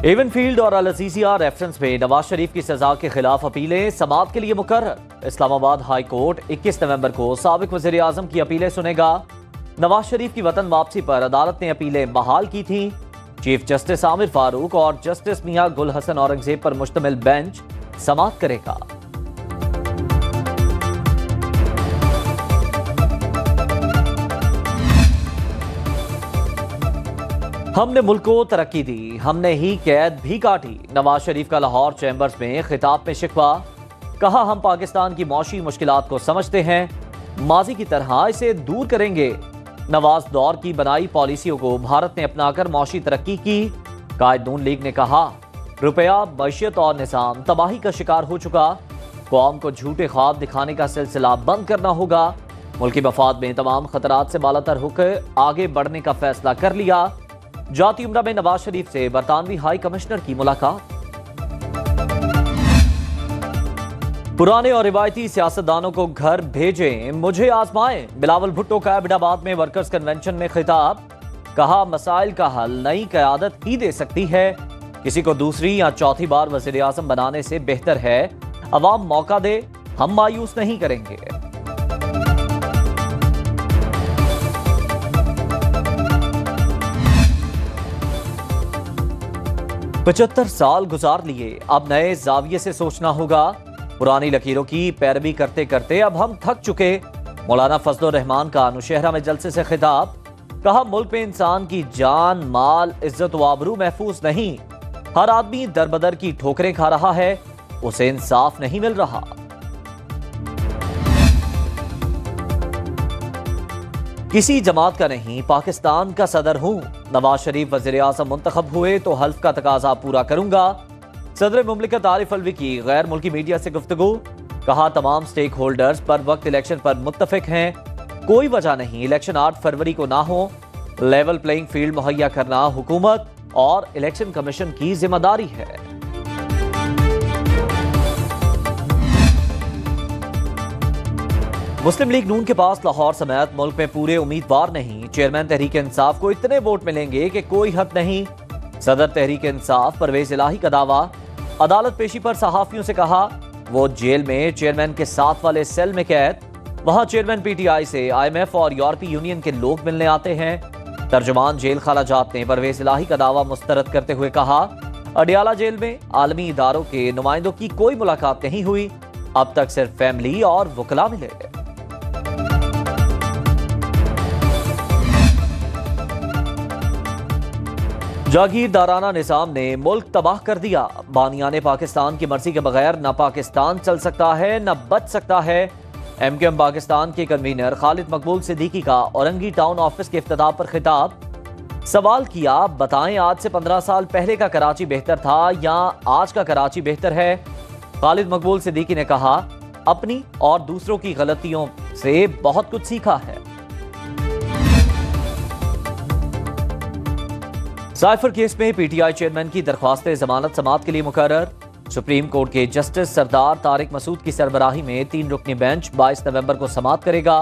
Avenfield और अल Azizia reference में नवाज शरीफ की सजा के खिलाफ अपीलें समाअत के लिए मुकर्रर। इस्लामाबाद हाई कोर्ट 21 नवंबर को साबिक वज़ीर आज़म की अपीलें सुनेगा। नवाज शरीफ की वतन वापसी पर अदालत ने अपीलें बहाल की थीं। चीफ जस्टिस आमिर फारूक और जस्टिस मियां गुल हसन औरंगजेब पर मुश्तमिल बेंच समाअत करेगा। हमने मुल्क को तरक्की दी, हमने ही कैद भी काटी। नवाज शरीफ का लाहौर चैम्बर्स में खिताब में शिकवा। कहा, हम पाकिस्तान की मौशी मुश्किलात को समझते हैं, माजी की तरह इसे दूर करेंगे। नवाज दौर की बनाई पॉलिसियों को भारत ने अपनाकर मौशी तरक्की की। कायद नून लीग ने कहा, रुपया, मईशत और निज़ाम तबाही का शिकार हो चुका। कौम को झूठे ख्वाब दिखाने का सिलसिला बंद करना होगा। मुल्की मफाद में तमाम खतरात से बालातर होकर आगे बढ़ने का फैसला कर लिया। जाती उम्रा में नवाज शरीफ से बरतानवी हाई कमिश्नर की मुलाकात। पुराने और रिवायती सियासतदानों को घर भेजें, मुझे आजमाएं। बिलावल भुट्टो का एबटाबाद में वर्कर्स कन्वेंशन में खिताब। कहा, मसाइल का हल नई क़यादत ही दे सकती है। किसी को दूसरी या चौथी बार वज़ीर आज़म बनाने से बेहतर है अवाम मौका दे, हम मायूस नहीं करेंगे। 75 साल गुजार लिए, अब नए जाविये से सोचना होगा। पुरानी लकीरों की पैरवी करते करते अब हम थक चुके। मौलाना फजलुर रहमान का नौशहरा में जलसे से खिताब। कहा, मुल्क में इंसान की जान, माल, इज्जत व आबरू महफूज नहीं। हर आदमी दरबदर की ठोकरें खा रहा है, उसे इंसाफ नहीं मिल रहा। किसी जमात का नहीं, पाकिस्तान का सदर हूं। नवाज शरीफ वज़ीर आज़म मुंतखब हुए तो हल्फ का तकाजा पूरा करूंगा। सदर मुमलिकत आरिफ अलवी की गैर मुल्की मीडिया से गुफ्तगू। कहा, तमाम स्टेक होल्डर्स पर वक्त इलेक्शन पर मुत्तफिक हैं। कोई वजह नहीं इलेक्शन 8 फरवरी को ना हो। लेवल प्लेइंग फील्ड मुहैया करना हुकूमत और इलेक्शन कमीशन की जिम्मेदारी है। मुस्लिम लीग नून के पास लाहौर समेत मुल्क में पूरे उम्मीदवार नहीं। चेयरमैन तहरीक इंसाफ को इतने वोट मिलेंगे कि कोई हद नहीं। सदर तहरीक इंसाफ परवेज इलाही का दावा। अदालत पेशी पर सहाफियों से कहा, वो जेल में चेयरमैन के साथ वाले सेल में कैद। वहां चेयरमैन पीटीआई से IMF और यूरोपीय यूनियन के लोग मिलने आते हैं। तर्जुमान जेल खालाजात ने परवेज इलाही का दावा मुस्तरद करते हुए कहा, अडियाला जेल में आलमी इदारों के नुमाइंदों की कोई मुलाकात नहीं हुई। अब तक सिर्फ फैमिली और वकला मिले। जागीरदाराना निजाम ने मुल्क तबाह कर दिया। बानियाने पाकिस्तान की मर्जी के बगैर न पाकिस्तान चल सकता है न बच सकता है। MQM पाकिस्तान के कन्वीनर खालिद मकबूल सिद्दीकी का औरंगी टाउन ऑफिस के इफ्तिताह पर खिताब। सवाल किया, बताएं आज से 15 साल पहले का कराची बेहतर था या आज का कराची बेहतर है। खालिद मकबूल सिद्दीकी ने कहा, अपनी और दूसरों की गलतियों से बहुत कुछ सीखा है। साइफर केस में PTI चेयरमैन की दरख्वास्त जमानत समाअत के लिए मुकर्रर। सुप्रीम कोर्ट के जस्टिस सरदार तारिक मसूद की सरबराही में 3 रुकनी बेंच 22 नवंबर को समाअत करेगा।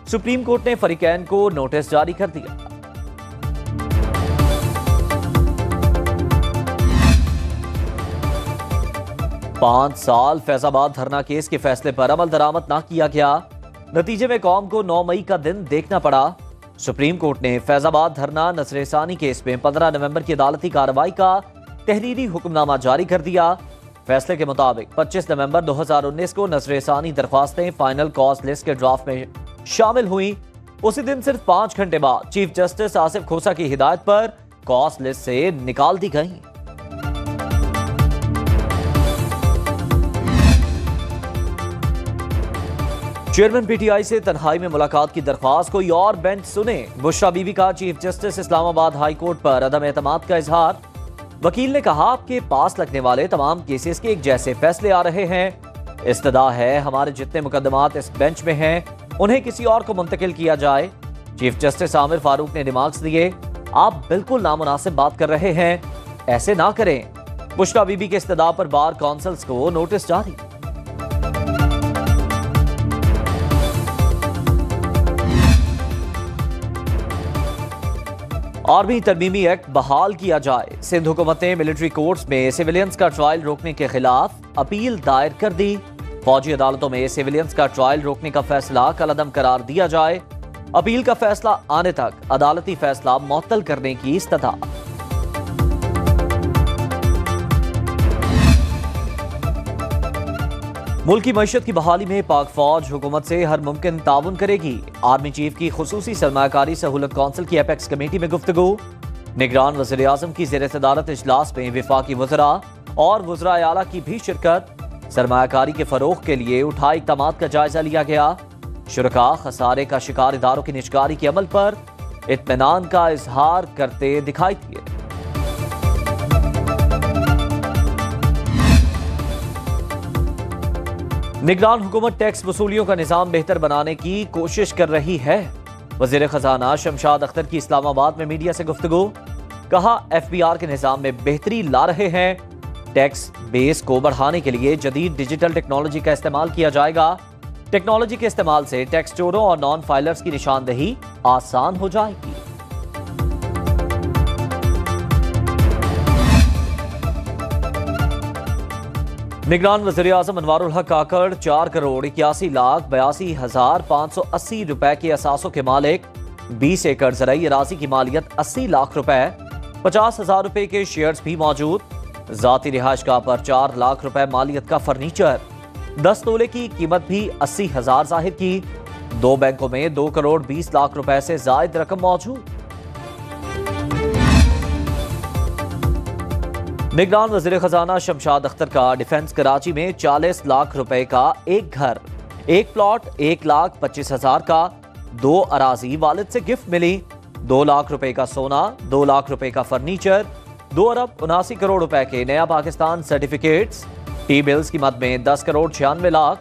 सुप्रीम कोर्ट ने फरीकैन को नोटिस जारी कर दिया। पांच साल फैजाबाद धरना केस के फैसले पर अमल दरामद ना किया गया। नतीजे में कौम को 9 मई का दिन देखना पड़ा। सुप्रीम कोर्ट ने फैजाबाद धरना नसरेसानी केस में 15 नवंबर की अदालती कार्रवाई का तहरीरी हुक्मनामा जारी कर दिया। फैसले के मुताबिक 25 नवंबर 2019 को नसरेसानी दरख्वास्तें फाइनल कॉज लिस्ट के ड्राफ्ट में शामिल हुई। उसी दिन सिर्फ 5 घंटे बाद चीफ जस्टिस आसिफ खोसा की हिदायत पर कॉज लिस्ट से निकाल दी गई। चेयरमैन PTI से तन्हाई में मुलाकात की दरख्वास्त कोई और बेंच सुने। बुशरा बीबी का chief justice Islamabad high court पर अदम एतमाद का इजहार। वकील ने कहा, आपके पास लगने वाले तमाम केसेस के एक जैसे फैसले आ रहे हैं। इस्तदा है हमारे जितने मुकदमात इस बेंच में हैं उन्हें किसी और को मुंतकिल किया जाए। चीफ जस्टिस आमिर फारूक ने रिमार्क्स दिए, आप बिल्कुल नामुनासिब बात कर रहे हैं, ऐसे ना करें। बुशरा बीबी के इस्तदा पर बार काउंसिल्स को नोटिस जारी। आर्मी तरमीमी एक्ट बहाल किया जाए। सिंध हुकूमत ने मिलिट्री कोर्ट्स में सिविलियंस का ट्रायल रोकने के खिलाफ अपील दायर कर दी। फौजी अदालतों में सिविलियंस का ट्रायल रोकने का फैसला कलअदम करार दिया जाए। अपील का फैसला आने तक अदालती फैसला मुअत्तल करने की इस्तदा। मुल्क की मईशत की बहाली में पाक फौज हुकूमत से हर मुमकिन ताउन करेगी। आर्मी चीफ की खुसूसी सरमायाकारी सहूलत कौंसिल की एपेक्स कमेटी में गुफ्तगू। निगरान वज़ीर आज़म की ज़ेर सदारत इजलास में वफाकी वज़रा और वज़रा आला की भी शिरकत। सरमायाकारी के फरोग के लिए उठाए इक़दामात का जायजा लिया गया। शुरका खसारे का शिकार इदारों की निजकारी के अमल पर इत्मीनान का इजहार करते दिखाई दिए। निगरान हुकूमत टैक्स वसूलियों का निजाम बेहतर बनाने की कोशिश कर रही है। वजीर खजाना शमशाद अख्तर की इस्लामाबाद में मीडिया से गुफ्तगू। कहा, FBR के निजाम में बेहतरी ला रहे हैं। टैक्स बेस को बढ़ाने के लिए जदीद डिजिटल टेक्नोलॉजी का इस्तेमाल किया जाएगा। टेक्नोलॉजी के इस्तेमाल से टैक्स चोरों और नॉन फाइलर्स की निशानदेही आसान हो जाएगी। निगरान वज़ीर आज़म अनवारुल हक काकड़ 4,81,82,580 रुपए के असासों के मालिक। 20 एकड़ ज़राई अराजी की मालियत 80 लाख रुपए। 50,000 रुपए के शेयर्स भी मौजूद। जाती रिहाइश गाह पर 4 लाख रुपए मालियत का फर्नीचर। 10 तोले की कीमत भी 80,000 जाहिर की। 2 बैंकों में 2 करोड़ 20 लाख रुपए से जायद रकम मौजूद। निगरान वज़ीर खजाना शमशाद अख्तर का डिफेंस कराची में 40 लाख रुपए का एक घर, एक प्लॉट 1,25,000 का, 2 अराजी वालिद से गिफ्ट मिली। 2 लाख रुपए का सोना, 2 लाख रुपए का फर्नीचर, 2 अरब 79 करोड़ रुपए के नया पाकिस्तान सर्टिफिकेट्स। टी बिल्स की मद में 10 करोड़ 96 लाख।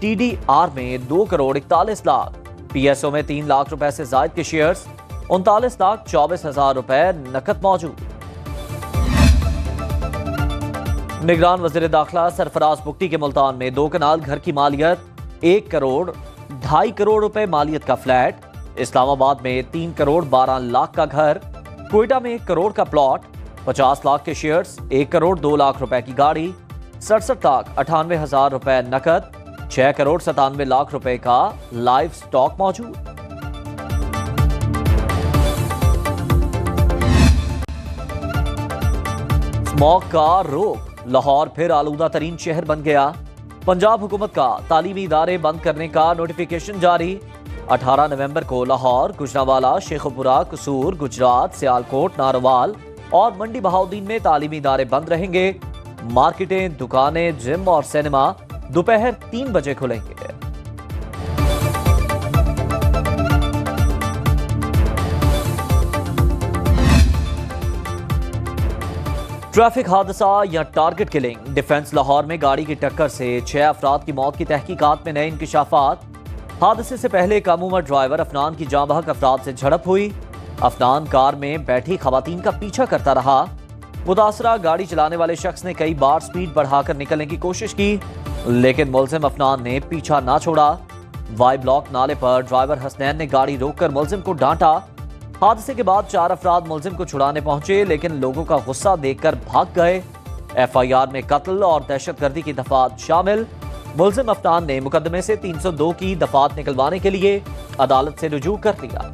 TDR में 2 करोड़ 41 लाख। PSO में 3 लाख रुपए से जायद के शेयर्स। 39,24,000 रुपए नकद मौजूद। निगरान वज़ीर दाखिला सरफराज बुक्टी के मुल्तान में 2 कनाल घर की मालियत 1 करोड़ 2.5 करोड़ रुपए मालियत का फ्लैट। इस्लामाबाद में 3 करोड़ 12 लाख का घर। कोयटा में 1 करोड़ का प्लॉट। 50 लाख के शेयर्स। 1 करोड़ 2 लाख रुपए की गाड़ी। 67,98,000 रुपए नकद। 6 करोड़ 97 लाख रुपए का लाइव स्टॉक मौजूद। स्मॉग का रोक। लाहौर फिर आलूदा तरीन शहर बन गया। पंजाब हुकूमत का तालीमी इदारे बंद करने का नोटिफिकेशन जारी। 18 नवंबर को लाहौर, गुजरांवाला, शेखुपुरा, कसूर, गुजरात, सियालकोट, नारोवाल और मंडी बहाउद्दीन में तालीमी इदारे बंद रहेंगे। मार्केटें, दुकानें, जिम और सिनेमा दोपहर 3 बजे खुलेंगे। ट्रैफिक हादसा या टारगेट किलिंग। डिफेंस लाहौर में गाड़ी की टक्कर से 6 अफराद की मौत की तहकीकात में नए इंकशाफात। हादसे से पहले कम उम्र ड्राइवर अफनान की जाँ बहक अफराद से झड़प हुई। अफनान कार में बैठी खवातीन का पीछा करता रहा। मुतासरा गाड़ी चलाने वाले शख्स ने कई बार स्पीड बढ़ाकर निकलने की कोशिश की, लेकिन मुलजिम अफनान ने पीछा ना छोड़ा। वाई ब्लॉक नाले पर ड्राइवर हसनैन ने गाड़ी रोककर मुलजिम को डांटा। हादसे के बाद 4 अफराद मुलजिम को छुड़ाने पहुंचे, लेकिन लोगों का गुस्सा देखकर भाग गए। FIR में कत्ल और दहशतगर्दी की दफात शामिल। मुलजिम अफनान ने मुकदमे से 302 की दफात निकलवाने के लिए अदालत से रुजू कर लिया।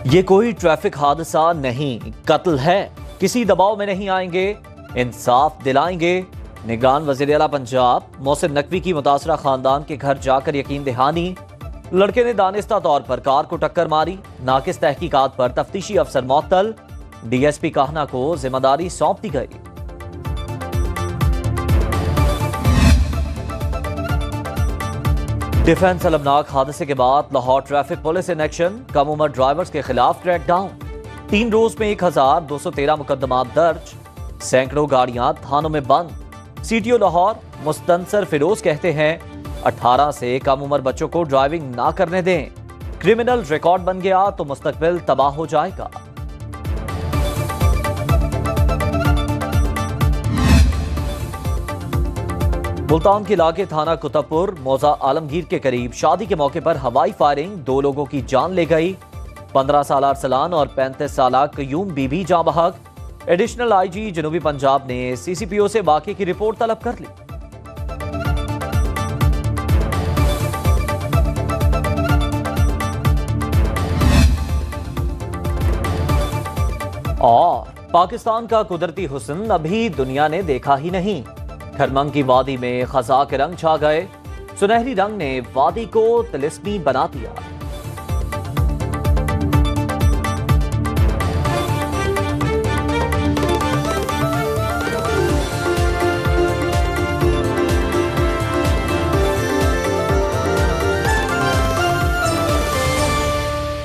ये कोई ट्रैफिक हादसा नहीं, कत्ल है। किसी दबाव में नहीं आएंगे, इंसाफ दिलाएंगे। निगरान वज़ीर आला पंजाब मोहसिन नकवी की मुतासरा खानदान के घर जाकर यकीन दहानी। लड़के ने दानिस्ता तौर पर कार को टक्कर मारी। नाकिस तहकीकात पर तफ्तीशी अफसर मुअत्तल। DSP काहना को जिम्मेदारी सौंप दी गई। डिफेंस अलमनाक हादसे के बाद Lahore traffic police in action. कम उम्र ड्राइवर्स के खिलाफ क्रैकडाउन। 3 रोज में 1,213 मुकदमात दर्ज। सैकड़ों गाड़ियां थानों में बंद। CTO लाहौर मुस्तनसर फिरोज कहते हैं 18 से कम उम्र बच्चों को ड्राइविंग ना करने दें। क्रिमिनल रिकॉर्ड बन गया तो मुस्तकबिल तबाह हो जाएगा। मुल्तान के इलाके थाना कुतुबपुर मौजा आलमगीर के करीब शादी के मौके पर हवाई फायरिंग, 2 लोगों की जान ले गई। 15 साल अरसलान और 35 साल कयूम बीबी जाँ बहक। एडिशनल आईजी जनूबी पंजाब ने सीसीपीओ से वाक़े की रिपोर्ट तलब कर ली। और पाकिस्तान का कुदरती हुस्न अभी दुनिया ने देखा ही नहीं। खरमंग की वादी में खजा के रंग छा गए। सुनहरी रंग ने वादी को तिलिस्मी बना दिया।